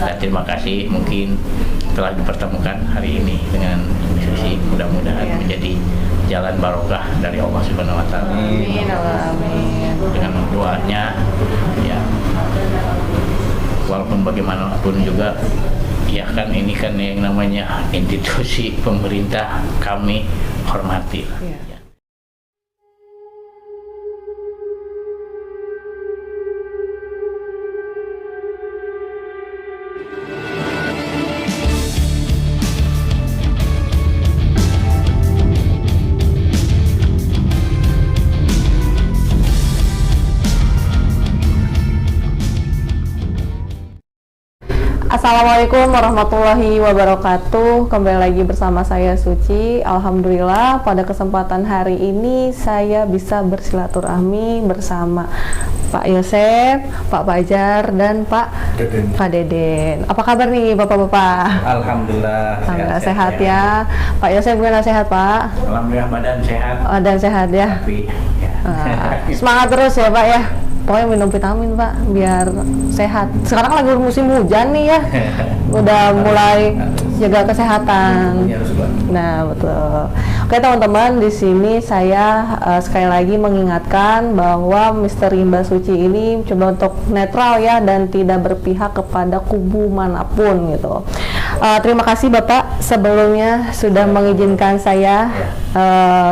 Dan terima kasih mungkin telah dipertemukan hari ini dengan Ibu Susi. Mudah-mudahan menjadi jalan barokah dari Allah Subhanahu wa taala. Amin. Amin. Dengan doanya ya, walaupun bagaimanapun juga ya kan ini kan yang namanya institusi pemerintah, kami hormati. Ya. Assalamualaikum warahmatullahi wabarakatuh. Kembali lagi bersama saya Suci. Alhamdulillah pada kesempatan hari ini saya bisa bersilaturahmi bersama Pak Yosef, Pak Fajar, dan Pak Deden. Apa kabar nih Bapak-bapak? Alhamdulillah. Alhamdulillah sehat ya. Pak Yosef gimana, sehat Pak? Alhamdulillah badan sehat. Dan sehat ya. Tapi ya. Semangat terus ya Pak ya. Pokoknya minum vitamin Pak biar sehat. Sekarang lagi musim hujan nih ya. Udah mulai jaga kesehatan. Nah, betul. Oke teman-teman, di sini saya sekali lagi mengingatkan bahwa Misteri Mbak Suci ini coba untuk netral ya dan tidak berpihak kepada kubu manapun gitu. Terima kasih Bapak sebelumnya sudah mengizinkan saya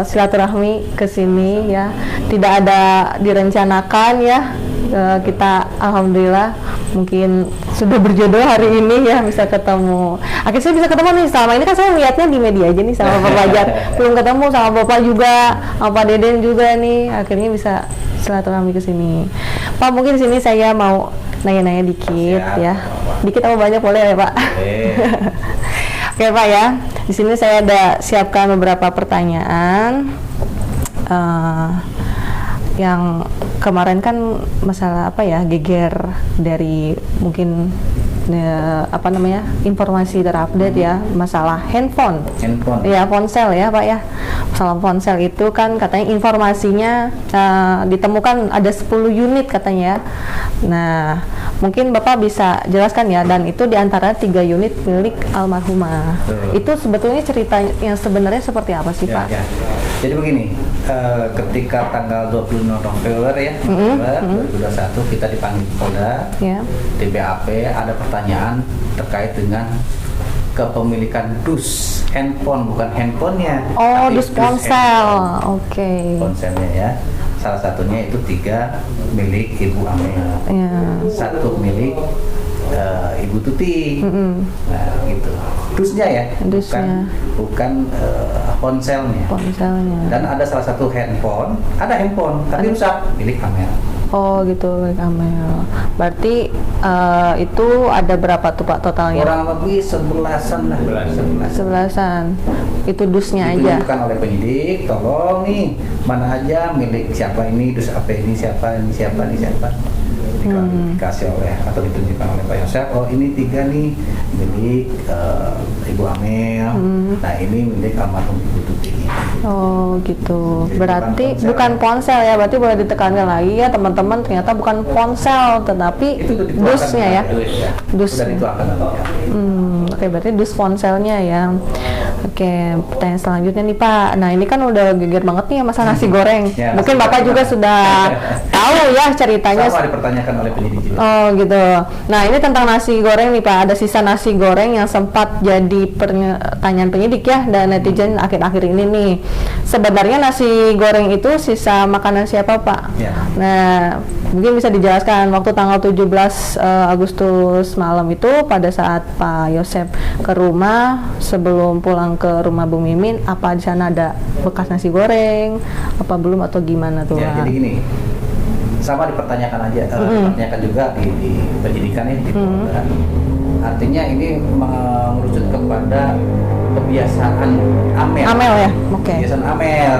silaturahmi ke sini ya. Tidak ada direncanakan ya. Kita alhamdulillah mungkin sudah berjodoh hari ini ya, bisa ketemu. Akhirnya saya bisa ketemu nih, selama ini kan saya lihatnya di media aja nih sama Bapak Fajar. Belum ketemu sama Bapak juga, sama Pak Deden juga nih. Akhirnya bisa silaturahmi ke sini. Pak, mungkin di sini saya mau nanya-nanya dikit. Siap, ya. Dikit apa banyak boleh ya, Pak? Oke, Pak ya. Di sini saya ada siapkan beberapa pertanyaan. Yang kemarin kan masalah apa ya, geger dari mungkin informasi terupdate ya, masalah handphone ya, ponsel ya Pak ya. Masalah ponsel itu kan katanya informasinya ditemukan ada 10 unit katanya. Nah, mungkin Bapak bisa jelaskan ya, dan itu diantara 3 unit milik almarhumah. Itu sebetulnya cerita yang sebenarnya seperti apa sih Pak? Ya. Jadi begini, ketika tanggal 26 November ya, 2021 kita dipanggil Polda, di BAP, ada pertanyaan terkait dengan kepemilikan dus handphone, bukan handphonenya. Oh, dus ponsel. Oke. Ponselnya ya. Salah satunya itu 3 milik Ibu Amel, 1 milik Ibu Tuti. Nah, gitu. Dusnya ya, bukan ponselnya. Dan ada salah satu handphone, tapi rusak, milik Amel. Oh gitu, milik Amel. Berarti itu ada berapa tuh Pak totalnya? Kurang lebih 11-an lah. 11-an. Itu dusnya aja. Ditunjukkan oleh penyidik, tolong nih, mana aja milik siapa ini, dus apa ini, siapa. Dikasih oleh atau ditunjukkan oleh Pak Yosef, oh ini 3 nih milik Ibu Amel, nah ini milik almarhum Ibu Tuti. Oh gitu. Jadi berarti bukan ponsel ya, berarti boleh ditekankan lagi ya teman-teman, ternyata bukan ponsel tetapi dusnya ya. Dus. Oke, berarti dus ponselnya ya. Oke, pertanyaan selanjutnya nih Pak. Nah ini kan udah geger banget nih ya masalah nasi goreng. Mungkin Bapak juga sudah tahu ya ceritanya. Sama dipertanyakan oleh penyidik juga. Oh gitu. Nah ini tentang nasi goreng nih Pak. Ada sisa nasi goreng yang sempat jadi pertanyaan penyidik ya dan netizen akhir-akhir ini nih. Sebenarnya nasi goreng itu sisa makanan siapa Pak? Nah mungkin bisa dijelaskan waktu tanggal 17 Agustus malam itu pada saat Pak Yosef ke rumah sebelum pulang ke rumah Bu Mimin, apa di sana ada bekas nasi goreng apa belum atau gimana tuh? Ya, jadi gini, sama dipertanyakan aja, dipertanyakan juga di penyidikan ini. Artinya ini merujuk kepada kebiasaan Amel ya, kebiasaan Amel.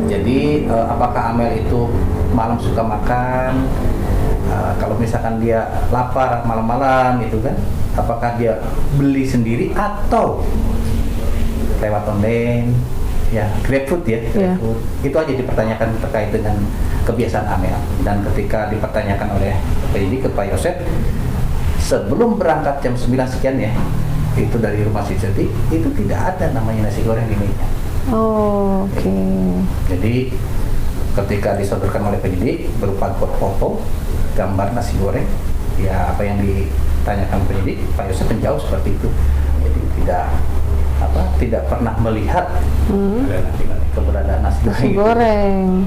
Jadi apakah Amel itu malam suka makan? Kalau misalkan dia lapar malam-malam itu kan, apakah dia beli sendiri atau lewat online, ya GrabFood ya, GrabFood. Itu aja dipertanyakan terkait dengan kebiasaan Amel. Dan ketika dipertanyakan oleh penyidik ke Pak Yosef, sebelum berangkat jam 9 sekian ya, itu dari rumah si Siti, itu tidak ada namanya nasi goreng di meja. Oh, oke. Jadi ketika disodorkan oleh penyidik berupa foto, gambar nasi goreng, ya apa yang ditanyakan penyidik, Pak Yosef menjawab seperti itu. Jadi tidak pernah melihat keberadaan nasi goreng.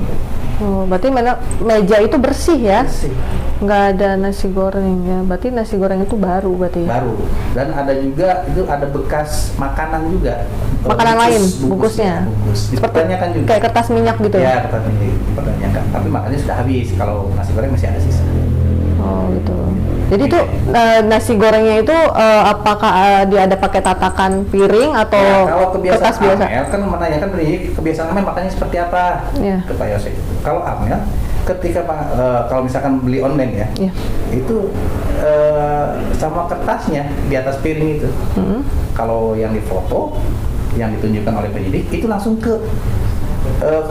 Oh, berarti meja itu bersih ya? Bersih. Nggak ada nasi goreng ya? Berarti nasi goreng itu baru berarti? Baru. Dan ada juga itu ada bekas makanan juga. Makanan lain, bungkusnya. Dipertanyakan juga. Kayak kertas minyak gitu ya? Ya, kertas minyak dipertanyakan. Tapi makannya sudah habis. Kalau nasi goreng masih ada sisa. Oh gitu. Jadi itu nasi gorengnya itu apakah dia ada pakai tatakan piring atau ya, kalau kertas biasa? Amel kan menanyakan kebiasaan Amel makannya seperti apa ke Pak Yosef. Kalau Amel ketika kalau misalkan beli online ya, itu sama kertasnya di atas piring itu. Kalau yang difoto, yang ditunjukkan oleh penyidik itu langsung ke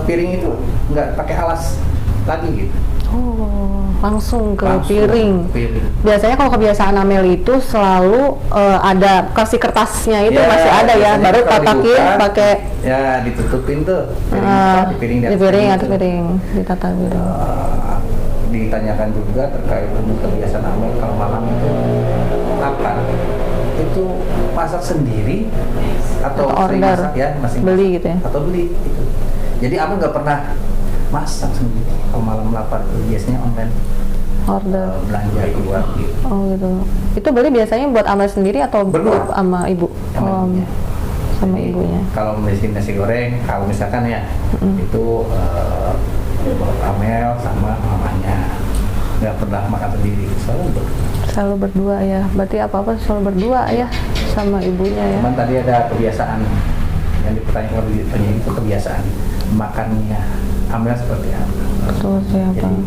piring itu, nggak pakai alas lagi gitu. Oh, langsung ke piring. Biasanya kalau kebiasaan Amel itu selalu ada kasih kertasnya itu masih ada ya, baru tatakin pakai. Ya, ditutupin tuh di piring atau piring, ditata piring. Ditanyakan juga terkait dengan kebiasaan Amel kalau malam itu apa? Itu masak sendiri atau order masak ya, masing beli gitu ya? Atau beli gitu. Jadi Amel nggak pernah masak sendiri kalau malam lapar, biasanya online order belanja keluar gitu. Oh gitu. Itu beli biasanya buat Amel sendiri atau sama ibu? Sama ibunya. Kalau nasi goreng, kalau misalkan ya itu buat Amel sama mamanya, nggak pernah makan sendiri, selalu berdua ya. Berarti apa selalu berdua ya sama ibunya ya. Cuman tadi ada kebiasaan yang dipertanyakan oleh penyidik, itu kebiasaan makannya Amel seperti apa? Seperti apa? Jadi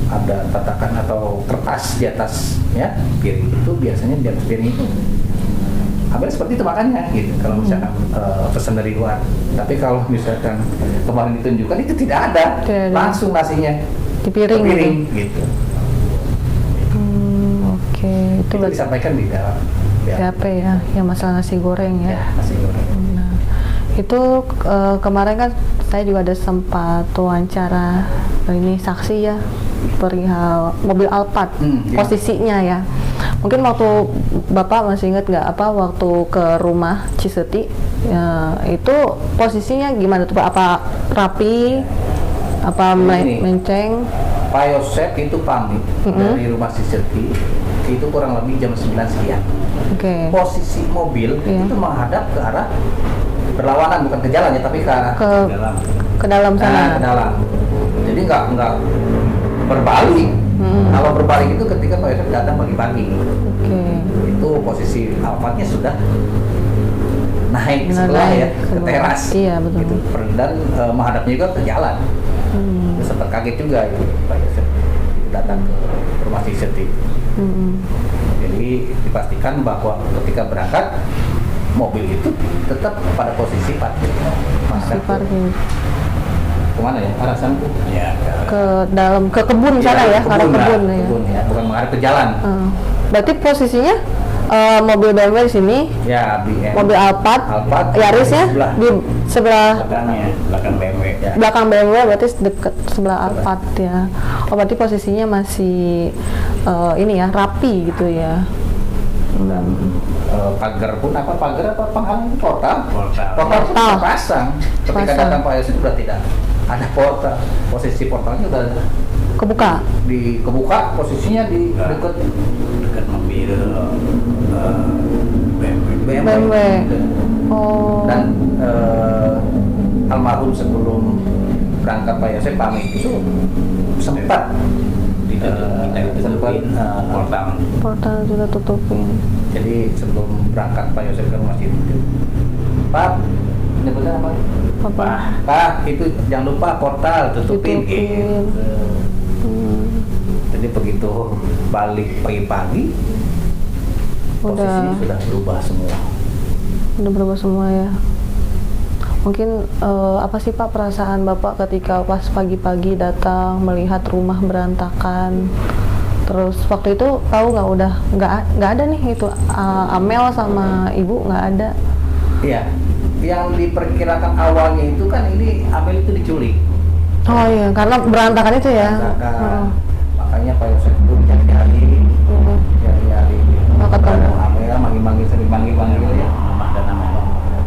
ada tatakan atau kertas di atas ya piring itu, biasanya di atas piring itu Amel seperti itu makannya gitu. Kalau misalkan pesan dari luar, tapi kalau misalkan kemarin ditunjukkan itu tidak ada. Langsung nasinya di piring, gitu. Oke. Itu disampaikan di dalam BAP ya, yang masalah nasi goreng ya. Nasi goreng. Nah, itu kemarin kan saya juga ada sempat wawancara ini saksi ya perihal mobil Alphard, posisinya ya. Mungkin waktu Bapak masih ingat nggak waktu ke rumah Ciseti ya, itu posisinya gimana tuh Pak? Apa rapi? Apa menceng? Pak Yosef itu pamit dari rumah Ciseti itu kurang lebih jam 9 sekian. Posisi mobil itu menghadap ke arah berlawanan, bukan ke jalan ya, tapi ke arah ke dalam sana. Ke dalam. Jadi nggak berbalik. Kalau berbalik itu ketika Pak Yosef datang pagi-pagi. Itu posisi Alphardnya sudah naik sebelah ya ke teras. Iya betul. Gitu. Dan menghadapnya juga ke jalan. Sempat kaget juga itu Pak Yosef datang ke rumah Ciseti. Jadi dipastikan bahwa ketika berangkat mobil itu tetap pada posisi parkir. Kemana ya? Arah sana tuh? Ya, ke dalam, ke kebun sana ya, ke arah kebun ya. Bukan mengarah ke jalan. Berarti posisinya mobil BMW di sini, ya, mobil Alphard Yarisnya di sebelah belakang BMW. Ya. Belakang BMW berarti dekat sebelah Alphard ya. Oh berarti posisinya masih ini ya, rapi gitu ya. Dan pagar pun pagar penghalang itu portal pun terpasang. Ketika datang Pak Yosef sudah tidak ada portal, posisi portalnya sudah kebuka posisinya di dekat mobil BMW. Oh. Dan almarhum sebelum berangkat Pak Yosef pamit itu sempat portal juga tutupin. Jadi sebelum berangkat Pak Yosef ke rumah itu, Pak, nyebutnya apa? Pak, itu jangan lupa portal tutupin. Gitu. Jadi begitu balik pagi-pagi, posisinya sudah berubah semua. Udah berubah semua ya. Mungkin apa sih Pak perasaan Bapak ketika pas pagi-pagi datang melihat rumah berantakan, Terus waktu itu tahu nggak udah nggak ada nih itu Amel sama ibu nggak ada. Iya, yang diperkirakan awalnya itu kan ini Amel itu diculik. Oh iya, karena berantakan itu ya. Berantakan. Makanya Pak Yosef itu cari-cari, nggak ketemu Amel, manggil-manggil, sering manggil-manggil ya.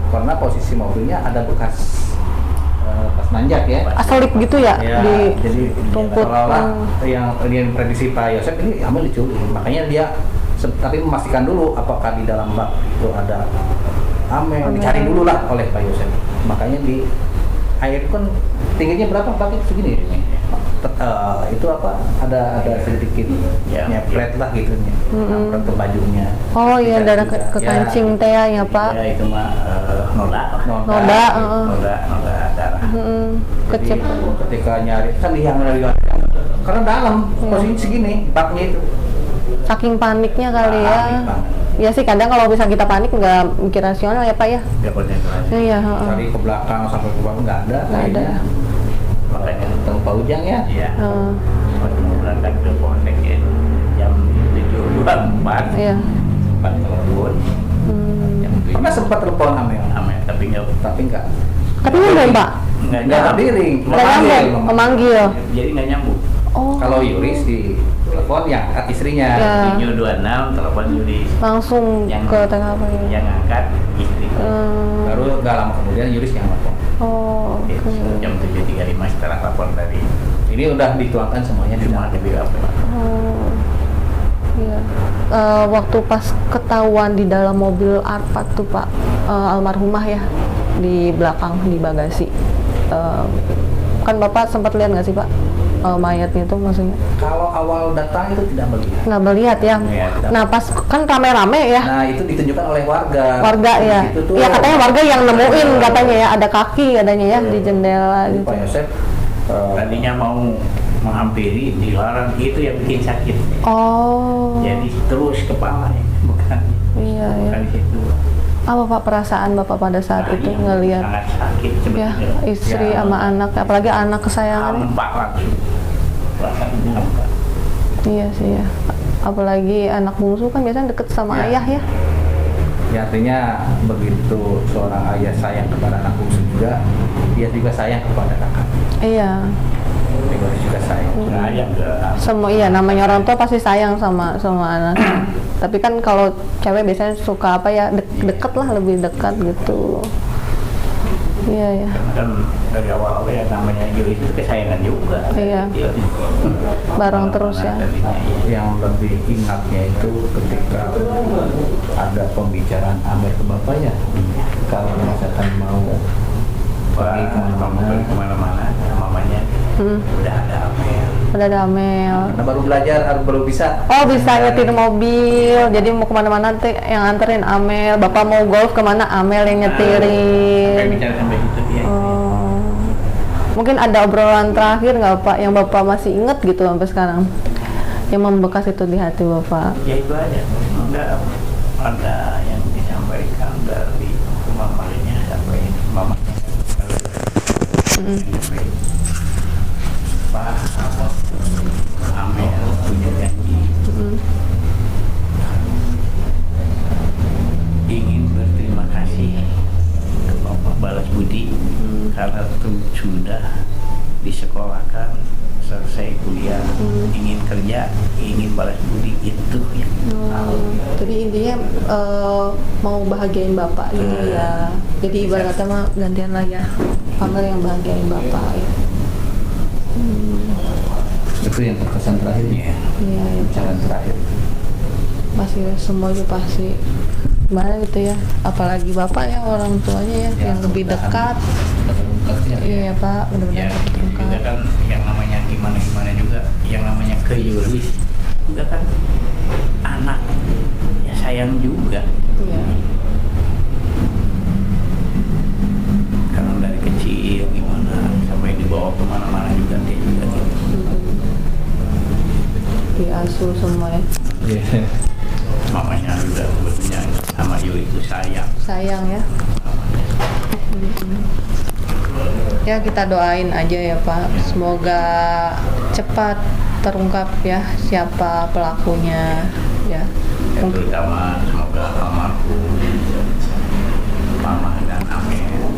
Karena posisi mobilnya ada bekas nanjak ya. Selip gitu ya, ya di jadi rumput. yang prediksi Pak Yosef ini Amel diculik. Makanya dia tapi memastikan dulu apakah di dalam bak itu ada Amel, dicari dulu lah oleh Pak Yosef. Makanya di air itu kan tingginya berapa bak itu segini itu apa ada sedikit nyepret lah gitu nyepret ke bajunya. Oh iya, darah ke kancing teh ya Pak. Ya itu mah noda darah. Kecil. Ketika nyari kan yang dari karena dalam posisi segini baknya itu. Saking paniknya kali ya. Ya sih kadang kalau bisa kita panik nggak mikir rasional ya Pak ya. Iya. Cari ke belakang sampai ke bawah nggak ada. Nggak ada. Makanya ketemu Pak Ujang ya. Iya. Waktu mau berangkat ke Polsek ya jam 7.24. Iya. Sempat telepon. Pernah sempat telepon Amel, tapi nggak. Tapi nyambung Pak. Nggak berdiri, memanggil. Jadi nggak nyambung. Oh. Kalau Yuris di telepon yang angkat istrinya. Ya. Di 26 telepon Yuris. Langsung ke tengah apa ya? Yang angkat istri. Baru nggak lama kemudian Yuris yang telepon. Oh. Jam 7.35 setelah lapor dari. Ini udah dituangkan semuanya di dalam BPKP. Oh. Iya. Waktu pas ketahuan di dalam mobil Arfad tuh Pak, almarhumah ya di belakang di bagasi. Kan Bapak sempat lihat nggak sih Pak mayatnya itu maksudnya? Kalau awal datang itu tidak melihat. Nggak melihat ya. Nah pas kan rame-rame ya. Nah itu ditunjukkan oleh warga. Warga ya. Iya katanya warga yang nemuin katanya ya ada kaki katanya ya di jendela gitu. Pak Yosef tadinya mau menghampiri dilarang itu yang bikin sakit. Oh. Jadi terus kepala bukan. Iya bukan ya. situ. Apa Pak perasaan Bapak pada saat itu ngelihat sangat sakit ya sebetulnya. istri sama anak, apalagi anak kesayangan. Hampa langsung. Rasanya hampa. Iya sih ya. Apalagi anak bungsu kan biasanya deket sama ayah ya. Ya artinya begitu seorang ayah sayang kepada anak bungsu juga, dia juga sayang kepada kakak. Iya. Dia juga sayang. Sayang enggak. Semua iya namanya orang tua pasti sayang sama anaknya. Tapi kan kalau cewek biasanya suka apa ya deket lah lebih dekat gitu. Iya ya. Kan dari awal ya namanya Yuri itu kesayangan juga. Iya. Bareng terus ya. Yang lebih ingatnya itu ketika ada pembicaraan Amel ke bapaknya. Kalau misalkan mau pergi kemana-mana, mamanya udah ada Amel. Udah ada Amel. Karena baru belajar, baru bisa. Oh bisa nyetir mobil, jadi mau kemana-mana nanti yang anterin Amel. Bapak mau golf kemana Amel yang nyetirin. Sampai bicara sampai itu dia. Oh. Mungkin ada obrolan terakhir nggak Pak yang Bapak masih inget gitu sampai sekarang? Yang membekas itu di hati Bapak? Ya itu aja, enggak ada yang disampaikan dari mamanya sampai mamanya. Pak Amel punya janji ingin berterima kasih ke Bapak balas budi karena sudah disekolahkan selesai kuliah ingin kerja ingin balas budi itu ya. Jadi intinya mau bahagiain Bapak gitu ya. Jadi ibaratnya mah gantian lah ya. Amel yang bahagiain Bapak ya. Itu yang kesan terakhirnya. Iya, Bicara terakhir. Pasti semua itu pasti gimana gitu ya. Apalagi Bapak ya orang tuanya ya yang lebih dekat. Iya Pak, benar-benar juga kan yang namanya gimana juga yang namanya ke Yuris juga kan anak ya sayang juga. Iya. Karena dari kecil gimana sampai dibawa kemana-mana juga dia juga gitu. Diasuh semua ya. Iya. Mamanya juga sebetulnya sama Yuri itu sayang. Sayang ya. Ya kita doain aja ya Pak, semoga cepat terungkap ya siapa pelakunya ya. Ya, terutama semoga almarhum Mama dan Amel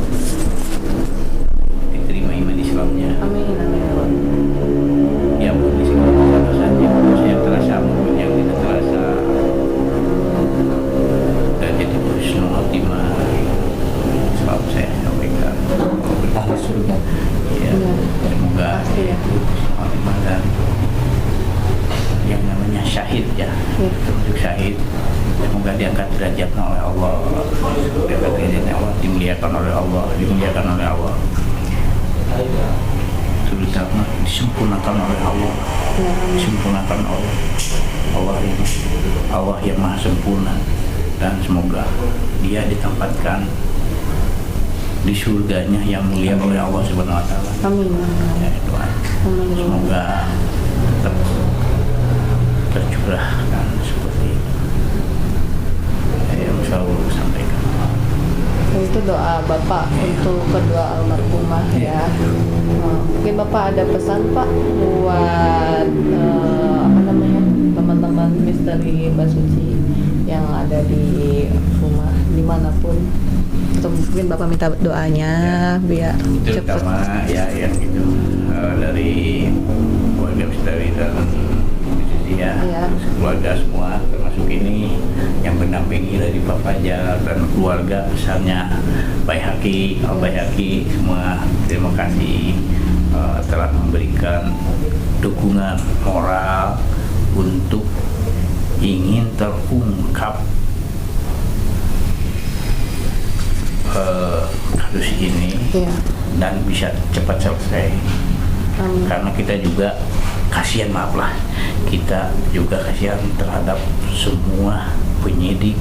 diterima iman Islamnya. Amin amin. Ya pun di segala dosanya, dosa yang terasa maupun yang tidak terasa, dan jadi husnul khotimah selalu saya sampaikan. Ahli surga. Ya, semoga Pasti ya. husnul khotimah dan yang namanya syahid ya, termasuk syahid. Semoga diangkat derajatnya oleh Allah, diangkat derajatnya Allah, dimuliakan oleh Allah, dimuliakan oleh Allah. Terutama disempurnakan oleh Allah, disempurnakan oleh Allah ini, Allah yang maha sempurna, dan semoga dia ditempatkan di surganya yang mulia oleh Allah Subhanahu Wa Taala. Amin. Ya, doa. Semoga tetap tercurahkan seperti itu. Yang selalu sampaikan. Itu doa Bapak untuk kedua almarhumah ya. Mungkin Bapak ada pesan Pak buat teman-teman misteri Basuci yang ada di rumah dimanapun. Atau mungkin Bapak minta doanya biar cepat. Terutama ya yang itu dari keluarga misteri dan ya, keluarga semua termasuk ini yang mendampingi dari Pak Fajar dan keluarga besarnya Baihaqi, Al-Baihaqi semua terima kasih telah memberikan dukungan moral untuk ingin terungkap kasus ini dan bisa cepat selesai. Karena kita juga kasihan, maaflah, kita juga kasihan terhadap semua penyidik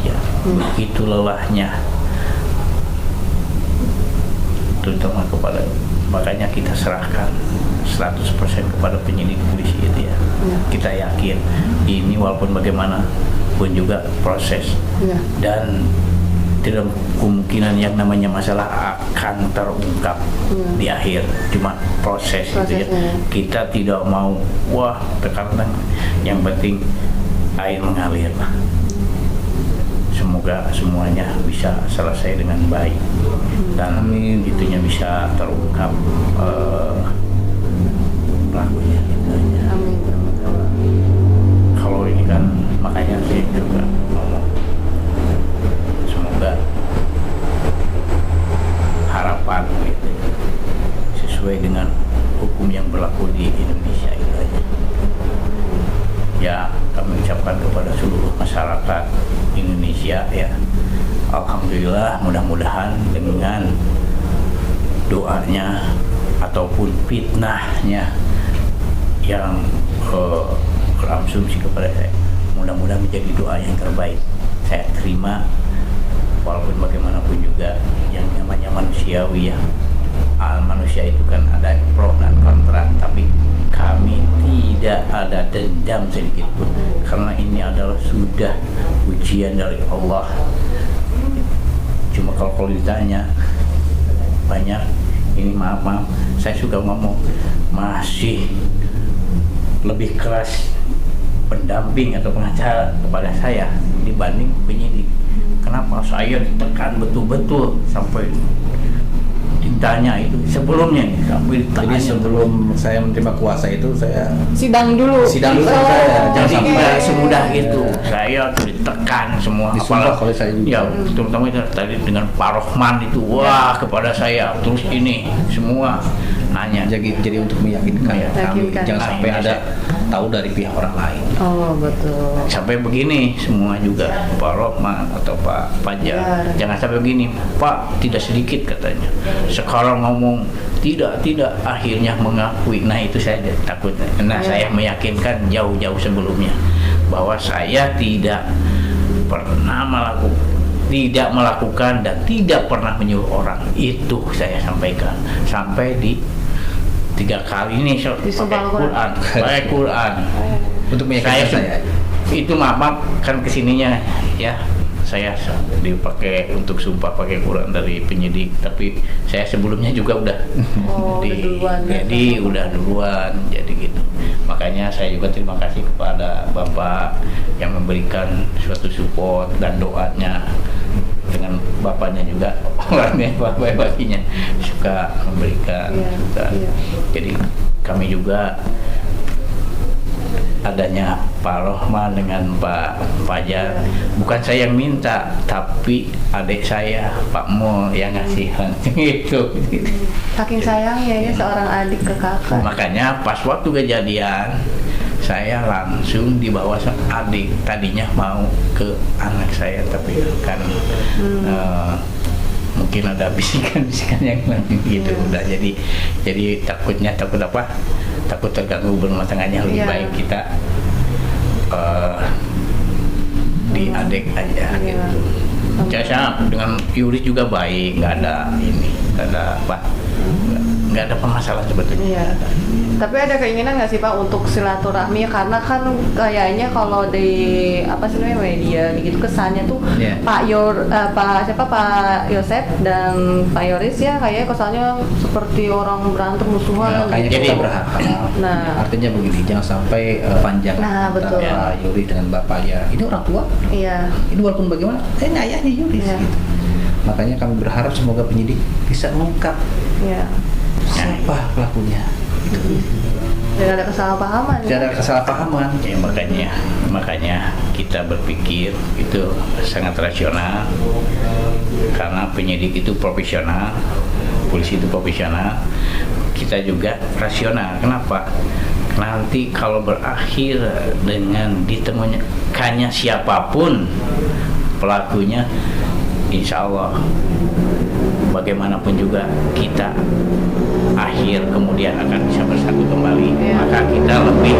ya, begitu lelahnya, terutama kepada, makanya kita serahkan 100% kepada penyidik polisi itu ya. Kita yakin ini walaupun bagaimana pun juga proses dan tidak kemungkinan yang namanya masalah akan terungkap di akhir, cuma proses gitu ya. Kita tidak mau tekan, yang penting air mengalir lah. Semoga semuanya bisa selesai dengan baik dan itunya bisa terungkap pelakunya gitu aja. Kalau ini kan makanya saya juga ngomong semoga harapan gitu, sesuai dengan hukum yang berlaku di Indonesia itu aja. Ya, kami ucapkan kepada seluruh masyarakat Indonesia ya, alhamdulillah, mudah-mudahan dengan doanya ataupun fitnahnya yang berasumsi kepada saya, mudah-mudahan menjadi doa yang terbaik. Saya terima, walaupun bagaimanapun juga yang namanya manusiawi ya, manusia itu kan ada pro dan kontra, tapi kami tidak ada dendam sedikit pun, karena ini adalah sudah ujian dari Allah. Cuma kalau ditanya banyak, ini maaf, saya suka ngomong masih lebih keras pendamping atau pengacara kepada saya dibanding penyidik. Kenapa? Saya ditekan betul-betul sampai ditanya itu sebelumnya nih, sampai ditanya. Jadi sebelum saya menerima kuasa itu saya sidang dulu saya. Jadi Jangan tidak sampai semudah itu. Saya ditekan semua. Disumpah oleh saya juga. Ya, terutama itu tadi dengan Pak Rohman itu, kepada saya terus ini semua nanya. Jadi untuk meyakinkan kami, jangan sampai ada tahu dari pihak orang lain. Oh betul. Sampai begini semua juga, Pak Rohman atau Pak Fajar, jangan sampai begini, Pak, tidak sedikit katanya. Sekarang ngomong tidak, akhirnya mengakui. Nah itu saya takut. Nah saya meyakinkan jauh-jauh sebelumnya bahwa saya tidak pernah melakukan dan tidak pernah menyuruh orang. Itu saya sampaikan sampai di 3 kali ini pakai Quran untuk meyakinkan saya. Itu maaf kan kesininya ya saya dipakai untuk sumpah pakai Quran dari penyidik, tapi saya sebelumnya juga udah jadi udah duluan, jadi gitu. Makanya saya juga terima kasih kepada Bapak yang memberikan suatu support dan doanya, dengan bapaknya juga orangnya bapak-bapakinya suka memberikan. Jadi kami juga adanya Pak Rohman dengan Pak Fajar, bukan saya yang minta, tapi adik saya Pak Mo yang ngasih itu. Saking sayangnya ini seorang adik ke kakak. Makanya pas waktu kejadian saya langsung dibawa adik, tadinya mau ke anak saya, tapi kan mungkin ada bisikan-bisikan yang lain gitu. Udah jadi takut apa? Takut terganggu berumah tangganya, lebih baik kita di adik aja gitu. Saya dengan Yuris juga baik, nggak ada nggak ada permasalahan sebetulnya. Tapi ada keinginan nggak sih Pak untuk silaturahmi, karena kan kayaknya kalau di media gitu kesannya tuh Pak Yosep dan Pak Yoris ya kayaknya kesannya seperti orang berantem musuhan. Kayaknya kita berharap. Artinya begini, jangan sampai panjang betul. Pak Yoris dengan bapaknya. Ini orang tua. Iya. Ini walaupun bagaimana, saya ayahnya Yoris. Gitu. Makanya kami berharap semoga penyidik bisa mengungkap siapa pelakunya. Tidak ada kesalahpahaman. Tidak ada kesalahpahaman. Ya, makanya kita berpikir itu sangat rasional, karena penyidik itu profesional, polisi itu profesional, kita juga rasional. Kenapa? Nanti kalau berakhir dengan ditemukannya siapapun pelakunya, insya Allah bagaimanapun juga kita akhir kemudian akan bisa bersatu kembali. Maka kita lebih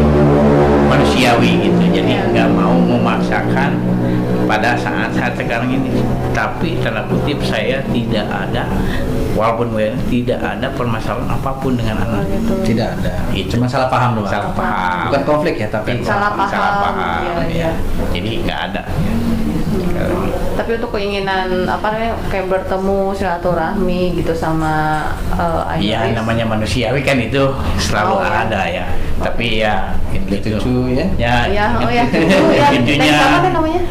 manusiawi gitu, jadi nggak mau memaksakan pada saat-saat sekarang ini. Tapi tanda kutip saya tidak ada, walaupun tidak ada permasalahan apapun dengan anak. Tidak ada. Itu cuma salah paham doang. Salah paham. Bukan konflik ya, tapi salah paham. Ya. Jadi nggak ada. Tapi untuk keinginan kayak bertemu silaturahmi gitu sama ya namanya manusiawi kan itu selalu ada ya. Tapi ya itu cucu ya. Cucunya apa namanya?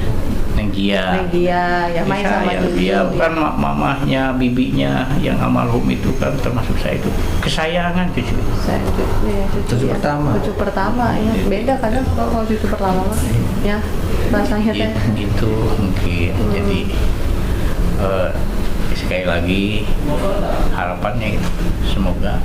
Nenggia ya main sama dia kan mamahnya, bibinya yang almarhum itu kan termasuk saya itu kesayangan cucu. Cucu pertama ya. Beda kadang kalau cucu pertama ya rasanya teh. Itu mungkin. Jadi sekali lagi harapannya itu semoga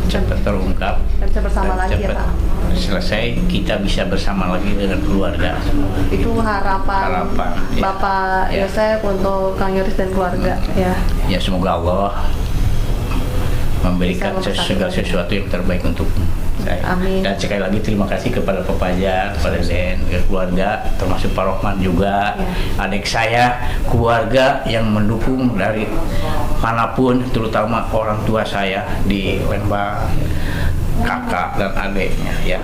cepat terungkap dan bisa bersama lagi ya Pak. Selesai kita bisa bersama lagi dengan keluarga. Itu harapan Bapak Yosep untuk Kang Yoris dan keluarga ya. Ya semoga Allah memberikan segala sesuatu yang terbaik untuk saya. Amin. Dan sekali lagi terima kasih kepada Pak Fajar, kepada Zen, keluarga, termasuk Pak Rohman juga, adik saya, keluarga yang mendukung dari manapun, terutama orang tua saya di Lembang, kakak dan adiknya ya,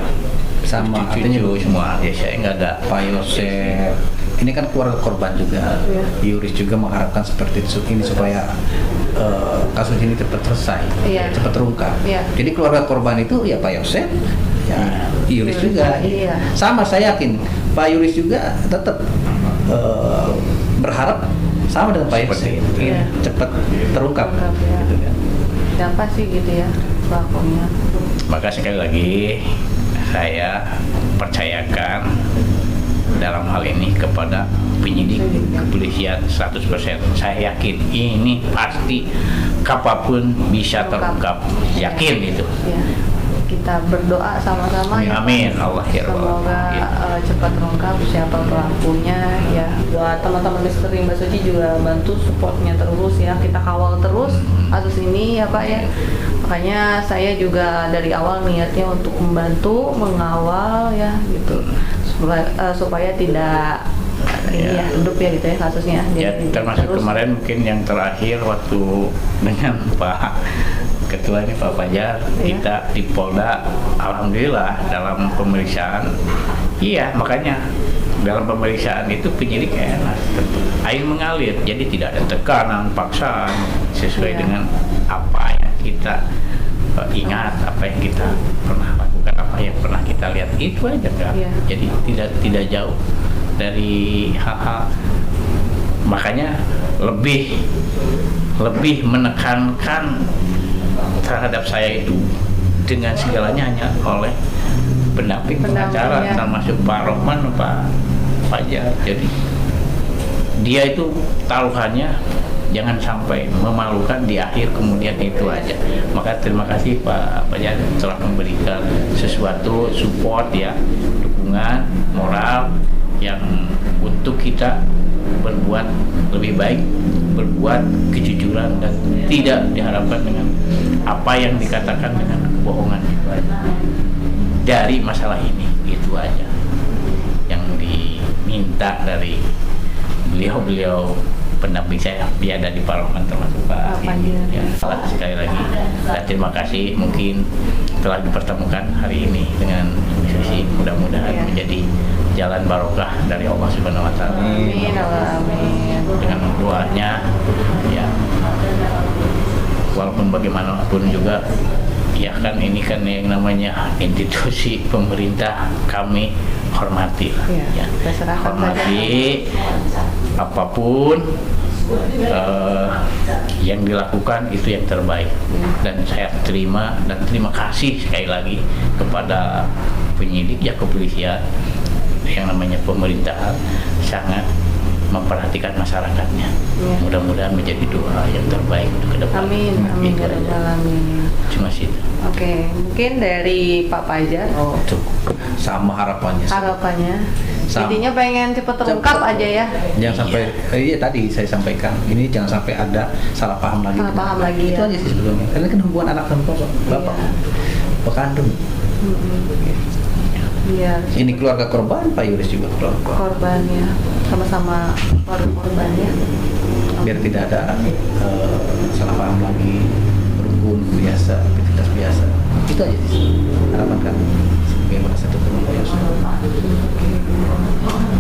sama cucu semua. Ya saya nggak ada. Pak Yosep, ini kan keluarga korban juga. Yuris juga mengharapkan seperti itu ini supaya kasus ini cepat selesai, cepat terungkap. Jadi keluarga korban itu ya Pak Yosep, ya Yuris juga. Sama saya yakin Pak Yuris juga tetap berharap sama dengan Pak Yosep cepat terungkap. Gitu kan. Siapa sih gitu ya pelakunya? Maka sekali lagi saya percayakan dalam hal ini kepada penyidik kepolisian 100%. Saya yakin ini pasti kapanpun bisa terungkap. Yakin itu. Kita berdoa sama-sama ya. Amin. Allah ya Rabbal. Semoga cepat terungkap siapa pelakunya ya. Buat teman-teman Misteri Mbak Suci juga bantu supportnya terus ya. Kita kawal terus kasus ini ya Pak ya. Makanya saya juga dari awal niatnya untuk membantu mengawal ya gitu supaya tidak ini ya hidup ya gitu ya kasusnya. Ya termasuk terus. Kemarin mungkin yang terakhir waktu dengan Pak Ketua ini Pak Fajar, kita di Polda alhamdulillah dalam pemeriksaan makanya dalam pemeriksaan itu penyidik enak, air mengalir, jadi tidak ada tekanan, paksaan, sesuai dengan apa yang kita ingat, apa yang kita pernah lakukan, apa yang pernah kita lihat, itu aja kan. Jadi tidak jauh dari hal-hal, makanya lebih menekankan terhadap saya itu dengan segalanya hanya oleh pendamping pengacara, termasuk Pak Rohman, Pak Fajar. Jadi dia itu taruhannya jangan sampai memalukan di akhir, kemudian itu aja. Maka terima kasih Pak Fajar telah memberikan sesuatu support ya, dukungan moral yang untuk kita berbuat lebih baik, berbuat kejujuran, dan tidak diharapkan dengan apa yang dikatakan dengan kebohongan itu aja. Dari masalah ini itu aja yang diminta dari beliau pendamping saya, ya dari Pak Rohman termasuk Pak ya. Sekali lagi terima kasih, mungkin telah dipertemukan hari ini dengan sisi, mudah-mudahan menjadi jalan barokah dari Allah Subhanahu wa taala. Amin. Dengan doanya ya, walaupun bagaimanapun juga ya kan ini kan yang namanya institusi pemerintah, kami hormati lah ya. Hormati apapun yang dilakukan, itu yang terbaik, dan saya terima, dan terima kasih sekali lagi kepada penyidik ya, kepolisian, yang namanya pemerintahan sangat memperhatikan masyarakatnya. Mudah-mudahan menjadi doa yang terbaik untuk ke depan. Amin. Amin. Cuma situ. Oke, mungkin dari Pak Fajar. Cukup sama harapannya. Intinya pengen cepet terungkap aja ya. Jangan sampai iya tadi saya sampaikan, ini jangan sampai ada salah paham lagi. Itu aja sih sebelumnya. Karena kan hubungan anak dan bapak kandung. Iya. Ini keluarga korban, Pak Yuris juga keluarga korban ya, sama-sama keluarga korban ya. Biar tidak ada salah paham lagi, rukun biasa, aktivitas biasa. Itu aja sih harapan kami sebagai merasa tertolong Pak Yosef.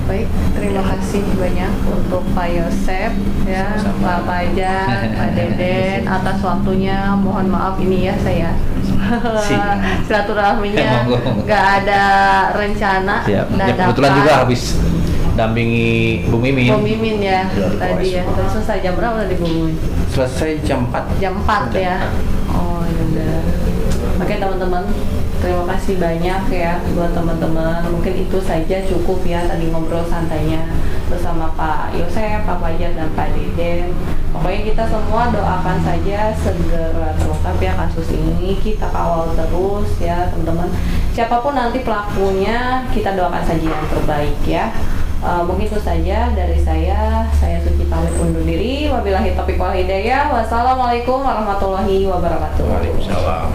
Baik, terima kasih banyak untuk Pak Yosef ya, Pak Fajar, Pak Deden atas waktunya. Mohon maaf ini ya saya silaturahminya nggak ada rencana. Siap. Kebetulan juga habis dampingi Bu Mimin ya tadi ya. Terus selesai jam berapa tadi Bu Mimin? Selesai jam 4. Jam 4 ya. Oh ya udah. Oke teman-teman, terima kasih banyak ya buat teman-teman. Mungkin itu saja cukup ya tadi ngobrol santainya bersama Pak Yosef, Pak Fajar, dan Pak Deden. Pokoknya kita semua doakan saja segera terungkap ya kasus ini. Kita kawal terus ya teman-teman. Siapapun nanti pelakunya, kita doakan saja yang terbaik ya. Mungkin itu saja dari saya Suci pamit undur diri. Wabillahi taufiq wal hidayah. Wassalamualaikum warahmatullahi wabarakatuh. Waalaikumsalam.